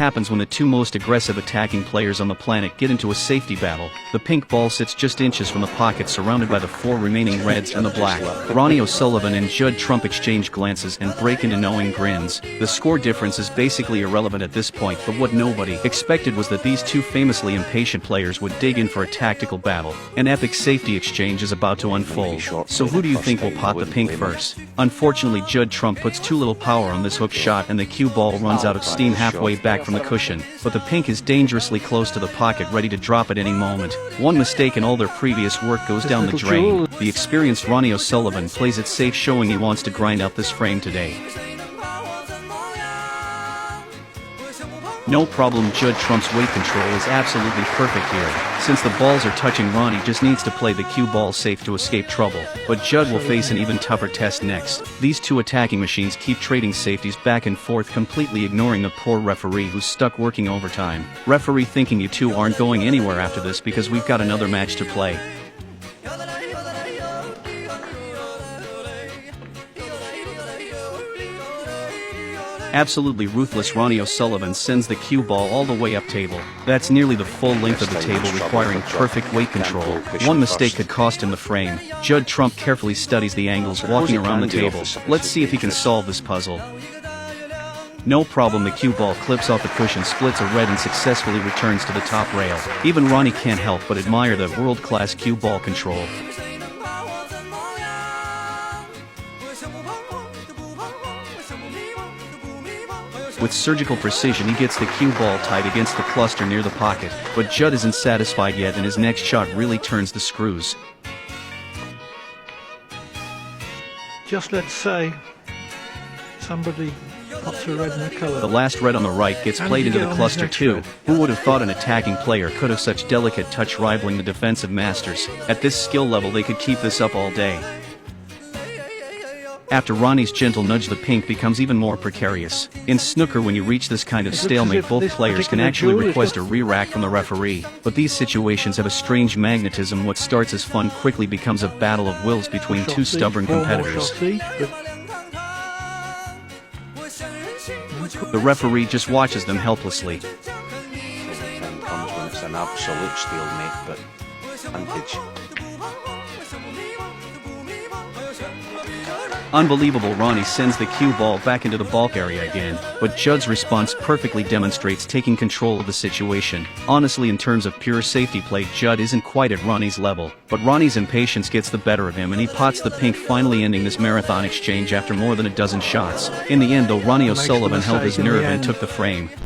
happens when the two most aggressive attacking players on the planet get into a safety battle. The pink ball sits just inches from the pocket, surrounded by the four remaining reds and the black. Ronnie O'Sullivan and Judd Trump exchange glances and break into knowing grins. The score difference is basically irrelevant at this point, but what nobody expected was that these two famously impatient players would dig in for a tactical battle. An epic safety exchange is about to unfold. So who do you think will pot the pink first? Unfortunately, Judd Trump puts too little power on this hook shot and the cue ball runs out of steam halfway back from the cushion, but the pink is dangerously close to the pocket, ready to drop at any moment. One mistake and all their previous work goes down the drain. The experienced Ronnie O'Sullivan plays it safe, showing he wants to grind out this frame today. No problem, Judd Trump's weight control is absolutely perfect here. Since the balls are touching, Ronnie just needs to play the cue ball safe to escape trouble. But Judd will face an even tougher test next. These two attacking machines keep trading safeties back and forth, completely ignoring the poor referee who's stuck working overtime. Referee thinking you two aren't going anywhere after this because we've got another match to play. Absolutely ruthless, Ronnie O'Sullivan sends the cue ball all the way up table. That's nearly the full length of the table, requiring perfect weight control. One mistake could cost him the frame. Judd Trump carefully studies the angles walking around the table. Let's see if he can solve this puzzle. No problem, the cue ball clips off the cushion, splits a red and successfully returns to the top rail. Even Ronnie can't help but admire the world-class cue ball control. With surgical precision, he gets the cue ball tight against the cluster near the pocket, but Judd isn't satisfied yet and his next shot really turns the screws. Just let's say somebody pops a red in the colour. The last red on the right gets played into the cluster too. Who would have thought an attacking player could have such delicate touch, rivaling the defensive masters? At this skill level, they could keep this up all day. After Ronnie's gentle nudge, the pink becomes even more precarious. In snooker, when you reach this kind of stalemate, both players can actually request a re-rack from the referee. But these situations have a strange magnetism. What starts as fun quickly becomes a battle of wills between two stubborn competitors. The referee just watches them helplessly. Comes when it's an absolute stalemate, but vintage. Unbelievable, Ronnie sends the cue ball back into the bulk area again, but Judd's response perfectly demonstrates taking control of the situation. Honestly, in terms of pure safety play, Judd isn't quite at Ronnie's level, but Ronnie's impatience gets the better of him and he pots the pink, finally ending this marathon exchange after more than a dozen shots. In the end though, Ronnie O'Sullivan held his nerve and took the frame.